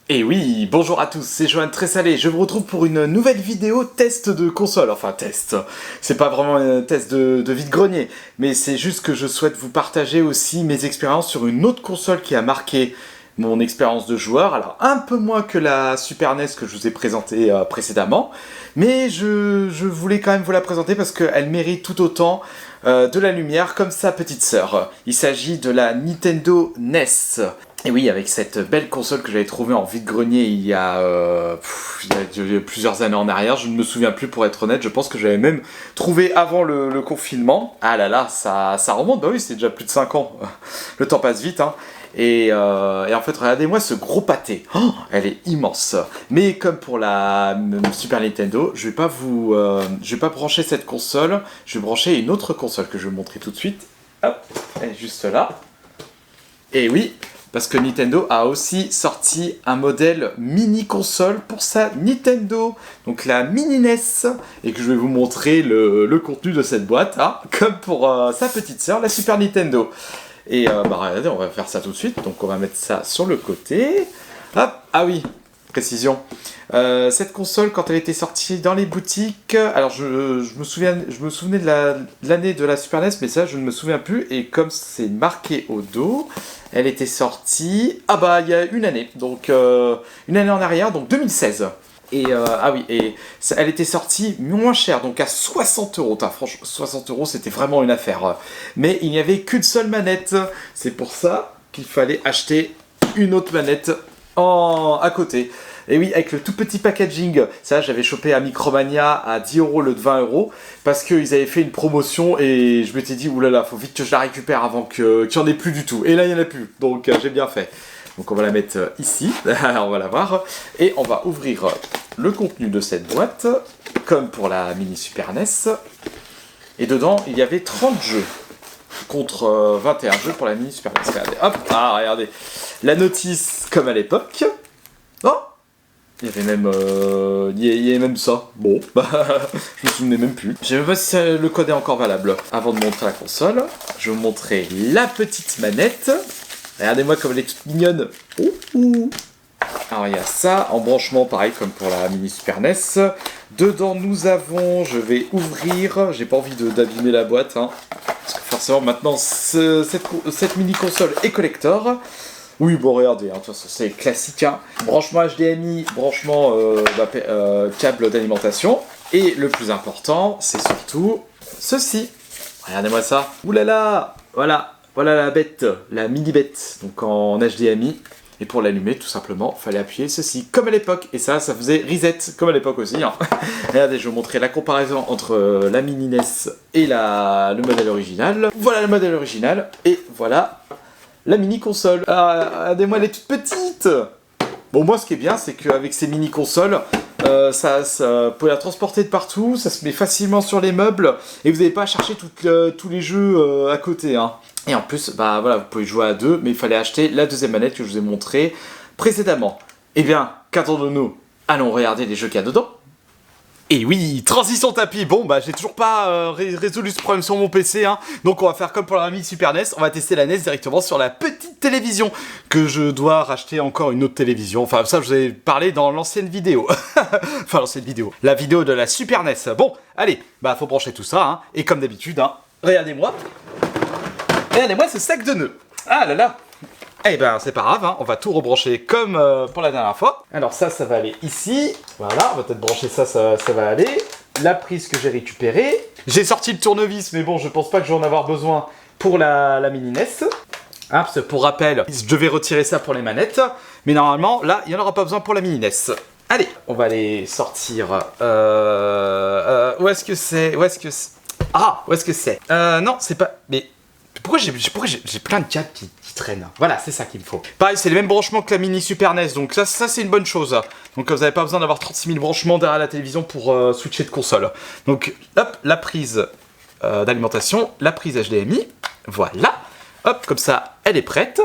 Et oui, bonjour à tous, c'est Johan Tressalé, je vous retrouve pour une nouvelle vidéo test de console, enfin test, c'est pas vraiment un test de vide-grenier, mais c'est juste que je souhaite vous partager aussi mes expériences sur une autre console qui a marqué mon expérience de joueur, alors un peu moins que la Super NES que je vous ai présentée précédemment, mais je voulais quand même vous la présenter parce qu'elle mérite tout autant de la lumière comme sa petite sœur. Il s'agit de la Nintendo NES. Et oui, avec cette belle console que j'avais trouvée en vide-grenier il y a plusieurs années en arrière, je ne me souviens plus pour être honnête, je pense que j'avais même trouvé avant le confinement. Ah là là, ça remonte, bah oui, c'est déjà plus de 5 ans, le temps passe vite, hein. Et en fait, regardez-moi ce gros pâté, oh, elle est immense. Mais comme pour la Super Nintendo, je vais pas brancher cette console, je vais brancher une autre console que je vais vous montrer tout de suite. Hop, elle est juste là. Et oui, parce que Nintendo a aussi sorti un modèle mini console pour sa Nintendo, donc la mini NES, et que je vais vous montrer le contenu de cette boîte, hein, comme pour sa petite sœur, la Super Nintendo. Et regardez, on va faire ça tout de suite, donc on va mettre ça sur le côté. Hop, ah oui, précision. Cette console, quand elle était sortie dans les boutiques, alors je me souvenais de l'année de la Super NES, mais ça je ne me souviens plus, et comme c'est marqué au dos, elle était sortie, il y a une année, donc une année en arrière, donc 2016. Et elle était sortie moins chère, donc à 60 euros. Franchement, 60 euros, c'était vraiment une affaire. Mais il n'y avait qu'une seule manette. C'est pour ça qu'il fallait acheter une autre manette à côté. Et oui, avec le tout petit packaging, ça j'avais chopé à Micromania à 10 euros le de 20 euros, parce qu'ils avaient fait une promotion et je m'étais dit, oulala, faut vite que je la récupère avant qu'il n'y en ait plus du tout. Et là, il n'y en a plus, donc j'ai bien fait. Donc on va la mettre ici, on va la voir, et on va ouvrir le contenu de cette boîte, comme pour la mini Super NES. Et dedans, il y avait 30 jeux, contre 21 jeux pour la mini Super NES. Regardez, hop, regardez, la notice comme à l'époque. Oh, il y avait même ça. Bon, je me souvenais même plus. Je ne sais pas si le code est encore valable. Avant de montrer la console, je vais vous montrer la petite manette. Regardez-moi comme elle est mignonne. Alors il y a ça, en branchement pareil comme pour la mini Super NES. Dedans nous avons, je vais ouvrir, j'ai pas envie d'abîmer la boîte, hein, parce que forcément maintenant cette mini console est collector. Oui, bon regardez, de toute façon c'est classique, hein. Branchement HDMI, branchement câble d'alimentation. Et le plus important, c'est surtout ceci. Regardez-moi ça. Oulala, voilà. Voilà la bête, la mini bête, donc en HDMI. Et pour l'allumer, tout simplement, fallait appuyer ceci, comme à l'époque. Et ça faisait reset, comme à l'époque aussi, hein. Regardez, je vais vous montrer la comparaison entre la mini NES et le modèle original. Voilà le modèle original, et voilà la mini console. Regardez-moi, elle est toute petite. Bon, moi, ce qui est bien, c'est qu'avec ces mini consoles, vous pouvez la transporter de partout, ça se met facilement sur les meubles, et vous n'avez pas à chercher tous les jeux à côté, hein. Et en plus, vous pouvez jouer à deux, mais il fallait acheter la deuxième manette que je vous ai montrée précédemment. Eh bien, qu'attendons-nous? Allons regarder les jeux qu'il y a dedans. Et oui, transition tapis. Bon, j'ai toujours pas résolu ce problème sur mon PC, hein. Donc on va faire comme pour la mini Super NES, on va tester la NES directement sur la petite télévision, que je dois racheter encore une autre télévision. Enfin, ça, je vous ai parlé dans l'ancienne vidéo. Enfin, l'ancienne vidéo. La vidéo de la Super NES. Bon, allez, faut brancher tout ça, hein. Et comme d'habitude, hein, regardez-moi ce sac de nœuds. Ah là là. Eh ben, c'est pas grave, hein, on va tout rebrancher comme pour la dernière fois. Alors ça va aller ici. Voilà, on va peut-être brancher ça va aller. La prise que j'ai récupérée. J'ai sorti le tournevis, mais bon, je pense pas que je vais en avoir besoin pour la mini NES. Hein, parce que pour rappel, je devais retirer ça pour les manettes. Mais normalement, là, il n'y en aura pas besoin pour la mini NES. Allez, on va les sortir. Où est-ce que c'est? Où est-ce que c'est? Non, c'est pas... Mais... Pourquoi j'ai plein de câbles qui traînent? Voilà, c'est ça qu'il me faut. Pareil, c'est les mêmes branchements que la mini Super NES, donc ça c'est une bonne chose. Donc vous n'avez pas besoin d'avoir 36 000 branchements derrière la télévision pour switcher de console. Donc hop, la prise d'alimentation, la prise HDMI, voilà. Hop, comme ça, elle est prête.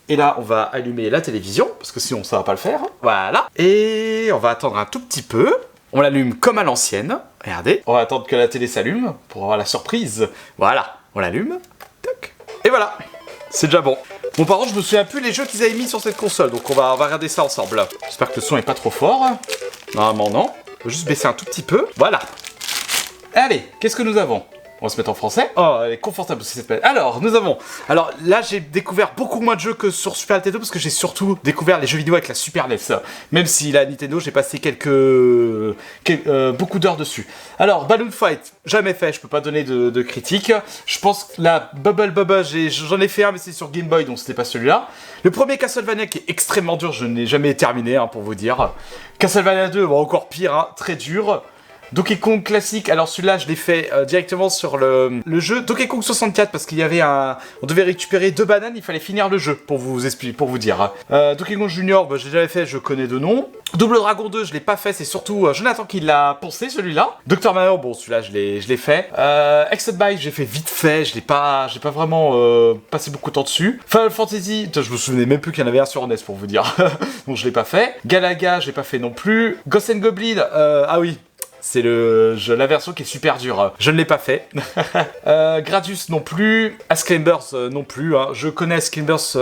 Et là, on va allumer la télévision, parce que sinon ça va pas le faire. Voilà. Et on va attendre un tout petit peu. On l'allume comme à l'ancienne. Regardez. On va attendre que la télé s'allume pour avoir la surprise. Voilà, on l'allume. Et voilà, c'est déjà bon. Bon, par contre, je me souviens plus les jeux qu'ils avaient mis sur cette console, donc on va regarder ça ensemble. J'espère que le son est pas trop fort. Normalement, non. On va juste baisser un tout petit peu. Voilà. Allez, qu'est-ce que nous avons? On va se mettre en français. Oh, elle est confortable aussi cette palette. Alors, nous avons... Alors, là, j'ai découvert beaucoup moins de jeux que sur Super Nintendo, parce que j'ai surtout découvert les jeux vidéo avec la Super NES. Même si la Nintendo, j'ai passé beaucoup d'heures dessus. Alors, Balloon Fight, jamais fait, je peux pas donner de critique. Je pense que la Bubble, j'en ai fait un, mais c'est sur Game Boy, donc c'était pas celui-là. Le premier Castlevania, qui est extrêmement dur, je n'ai jamais terminé, hein, pour vous dire. Castlevania 2, bon, encore pire, hein, très dur. Donkey Kong classique, alors celui-là je l'ai fait directement sur le jeu Donkey Kong 64 parce qu'il y avait on devait récupérer 2 bananes, il fallait finir le jeu pour vous expliquer, pour vous dire. Donkey Kong Junior, bah, je l'ai jamais fait, je connais de nom. Double Dragon 2, je l'ai pas fait, c'est surtout Jonathan qui l'a poncé celui-là. Dr Mario, bon celui-là je l'ai fait. Exit Bike, j'ai fait vite fait, j'ai pas vraiment passé beaucoup de temps dessus. Final Fantasy, je me souvenais même plus qu'il y en avait un sur NES pour vous dire, donc je l'ai pas fait. Galaga, je l'ai pas fait non plus. Ghost and Goblin, ah oui. C'est la version qui est super dure. Je ne l'ai pas fait. Gradius non plus. Asclimbers non plus. Hein. Je connais Asclimbers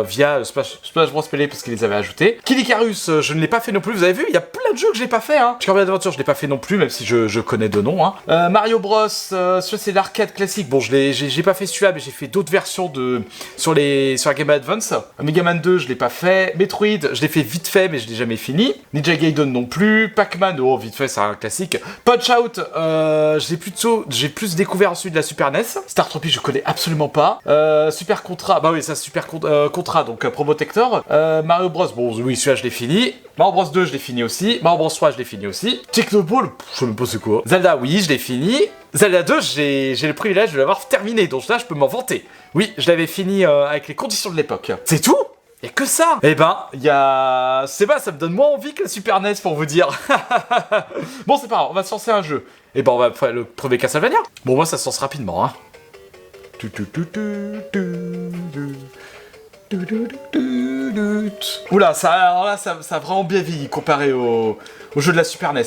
via Splash Bros. Melee parce qu'ils les avaient ajoutés. Kid Icarus, je ne l'ai pas fait non plus. Vous avez vu, il y a plein de jeux que je n'ai pas fait. Hein. Kirby Adventure, je ne l'ai pas fait non plus, même si je connais de nom. Hein. Mario Bros, celui c'est l'arcade classique. Bon, j'ai pas fait celui-là, mais j'ai fait d'autres versions sur la Game Boy Advance. Mega Man 2, je l'ai pas fait. Metroid, je l'ai fait vite fait, mais je l'ai jamais fini. Ninja Gaiden non plus. Pac-Man, oh, vite fait, c'est un classique. Punch-Out, j'ai plus découvert celui de la Super NES. Star Tropic, je connais absolument pas. Super Contra, bah oui, ça Super Contra, donc Probotector. Mario Bros, bon oui, celui-là je l'ai fini. Mario Bros 2, je l'ai fini aussi. Mario Bros 3, je l'ai fini aussi. Technoball, je sais même pas c'est quoi. Zelda, oui, je l'ai fini. Zelda 2, j'ai le privilège de l'avoir terminé, donc là je peux m'en vanter. Oui, je l'avais fini avec les conditions de l'époque. C'est tout? Y'a que ça. Eh ben, c'est pas, ça me donne moins envie que la Super NES pour vous dire. Bon, c'est pas grave, on va se lancer un jeu. Eh ben, on va faire le premier Castlevania. Bon, moi, ça se lance rapidement, hein. Oula, alors là, ça a vraiment bien vieilli comparé au jeu de la Super NES.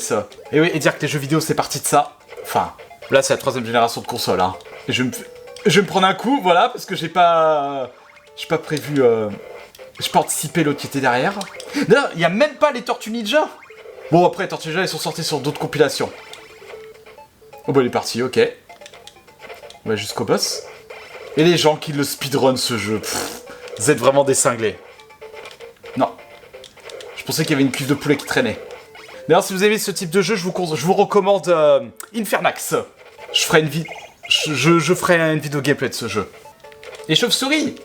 Et oui, et dire que les jeux vidéo, c'est parti de ça. Enfin, là, c'est la 3ème génération de console, hein. Et je vais me prendre un coup, voilà, parce que j'ai pas prévu... Je peux anticiper l'autre qui était derrière. D'ailleurs, il n'y a même pas les Tortues Ninja. Bon, après, les Tortues Ninja, ils sont sortis sur d'autres compilations. Oh, bah, il est parti, ok. On va jusqu'au boss. Et les gens qui le speedrun, ce jeu. Vous êtes vraiment des cinglés. Non. Je pensais qu'il y avait une cuve de poulet qui traînait. D'ailleurs, si vous aimez ce type de jeu, je vous recommande Infernax. Je ferai une vidéo gameplay de ce jeu. Et chauve-souris.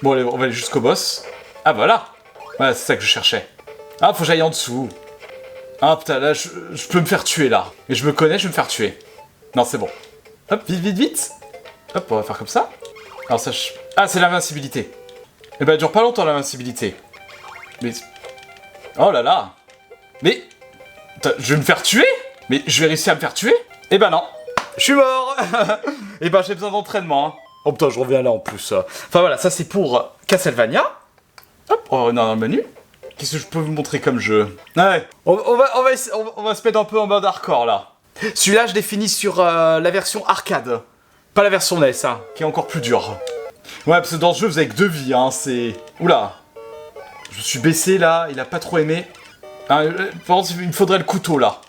Bon, allez, on va aller jusqu'au boss. Ah, voilà. Voilà, c'est ça que je cherchais. Ah, faut que j'aille en dessous. Ah, putain, là, je peux me faire tuer, là. Et je me connais, je vais me faire tuer. Non, c'est bon. Hop, vite, vite, vite. Hop, on va faire comme ça. Alors, ça, ah, c'est l'invincibilité. Eh ben, elle dure pas longtemps, l'invincibilité. Mais... Oh là là. Mais... Je vais me faire tuer? Mais je vais réussir à me faire tuer? Eh ben non. Je suis mort. Eh ben, j'ai besoin d'entraînement, hein. Oh putain, je reviens là en plus. Enfin voilà, ça c'est pour Castlevania. Hop, on est dans le menu. Qu'est-ce que je peux vous montrer comme jeu? Ouais, on va se mettre un peu en mode hardcore là. Celui-là, je l'ai fini sur la version arcade. Pas la version NES, hein, qui est encore plus dure. Ouais, parce que dans ce jeu, vous avez que 2 vies, hein, c'est... Oula. Je me suis baissé là, il a pas trop aimé. Par contre, il me faudrait le couteau là.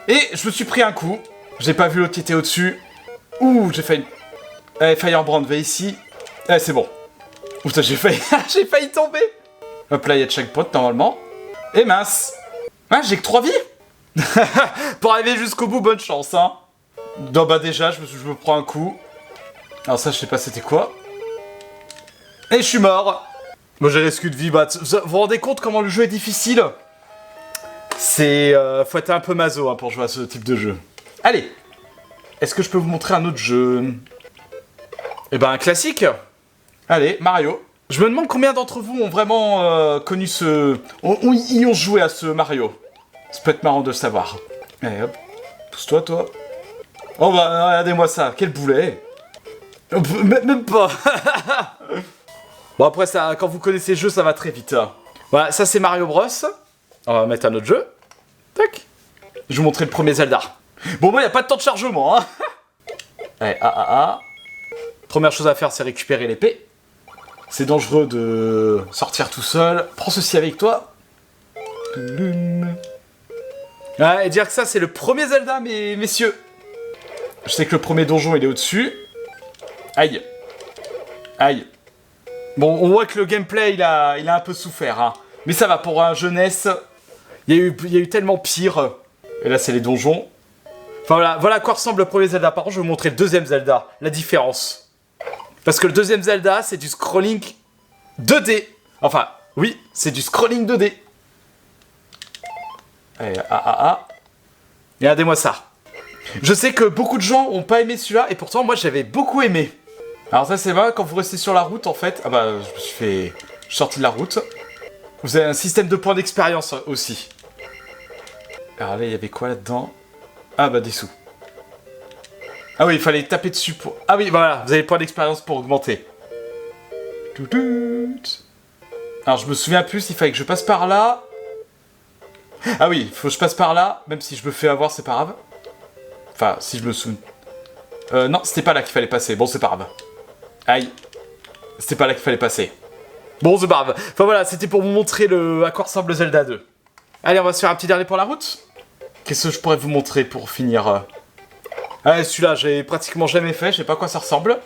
Et je me suis pris un coup. J'ai pas vu l'autre qui était au-dessus. Ouh, j'ai failli... Allez, Firebrand, va ici. Allez, c'est bon. Putain, j'ai failli tomber. Hop là, il y a checkpoint normalement. Et mince. Ah, j'ai que 3 vies. Pour arriver jusqu'au bout, bonne chance, hein. Non, bah déjà, je me prends un coup. Alors ça, je sais pas c'était quoi. Et je suis mort. Moi, j'ai resté de vie. Bah, vous vous rendez compte comment le jeu est difficile? C'est... faut être un peu maso hein, pour jouer à ce type de jeu. Allez. Est-ce que je peux vous montrer un autre jeu? Eh ben, un classique. Allez, Mario. Je me demande combien d'entre vous ont vraiment connu y ont joué à ce Mario. Ça peut être marrant de le savoir. Allez, hop. Pousse-toi, toi. Oh bah, regardez-moi ça. Quel boulet. Même pas. Bon, après, ça, quand vous connaissez le jeu, ça va très vite. Voilà, ça c'est Mario Bros. On va mettre un autre jeu. Tac. Je vais vous montrer le premier Zelda. Bon, moi, il n'y a pas de temps de chargement, hein. Allez, Première chose à faire, c'est récupérer l'épée. C'est dangereux de sortir tout seul. Prends ceci avec toi. Ah, et dire que ça, c'est le premier Zelda, messieurs. Je sais que le premier donjon, il est au-dessus. Aïe. Aïe. Bon, on voit que le gameplay, il a un peu souffert. Hein. Mais ça va, pour un jeunesse, il y a eu tellement pire. Et là, c'est les donjons. Enfin, voilà à quoi ressemble le premier Zelda. Par contre, je vais vous montrer le deuxième Zelda. La différence. Parce que le deuxième Zelda, c'est du scrolling 2D. Enfin, oui, c'est du scrolling 2D. Allez, regardez-moi ça. Je sais que beaucoup de gens ont pas aimé celui-là, et pourtant, moi, j'avais beaucoup aimé. Alors ça, c'est vrai, quand vous restez sur la route, en fait... Ah bah, je suis sorti de la route. Vous avez un système de points d'expérience aussi. Alors là, il y avait quoi là-dedans? Ah bah, des sous. Ah oui, il fallait taper dessus pour... Ah oui, voilà, vous avez les points d'expérience pour augmenter. Alors, je me souviens plus, il fallait que je passe par là. Ah oui, il faut que je passe par là, même si je me fais avoir, c'est pas grave. Enfin, si je me souviens... non, c'était pas là qu'il fallait passer, bon, c'est pas grave. Aïe. C'était pas là qu'il fallait passer. Bon, c'est pas grave. Enfin voilà, c'était pour vous montrer à quoi ressemble Zelda 2. Allez, on va se faire un petit dernier pour la route. Qu'est-ce que je pourrais vous montrer pour finir Ah, celui-là, j'ai pratiquement jamais fait, je sais pas à quoi ça ressemble.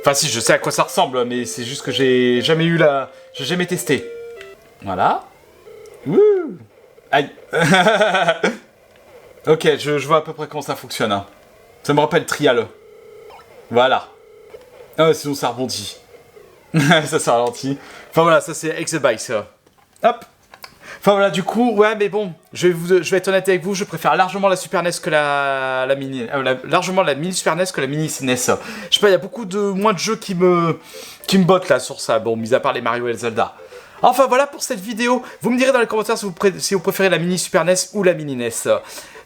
Enfin si, je sais à quoi ça ressemble, mais c'est juste que j'ai jamais eu la... J'ai jamais testé. Voilà. Wouh. Aïe. Ok, je vois à peu près comment ça fonctionne. Hein. Ça me rappelle Trial. Voilà. Ah, sinon ça rebondit. Ça ralentit. Enfin voilà, ça c'est Exabyte, ça. Hop. Enfin voilà, du coup, ouais, mais bon, je vais être honnête avec vous, je préfère largement la Super NES que la mini... largement la mini Super NES que la mini NES. Je sais pas, il y a beaucoup moins de jeux qui me bottent là sur ça, bon, mis à part les Mario et les Zelda. Enfin voilà pour cette vidéo, vous me direz dans les commentaires si vous préférez la mini Super NES ou la mini NES.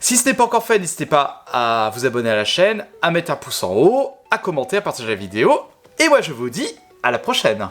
Si ce n'est pas encore fait, n'hésitez pas à vous abonner à la chaîne, à mettre un pouce en haut, à commenter, à partager la vidéo, et moi je vous dis à la prochaine.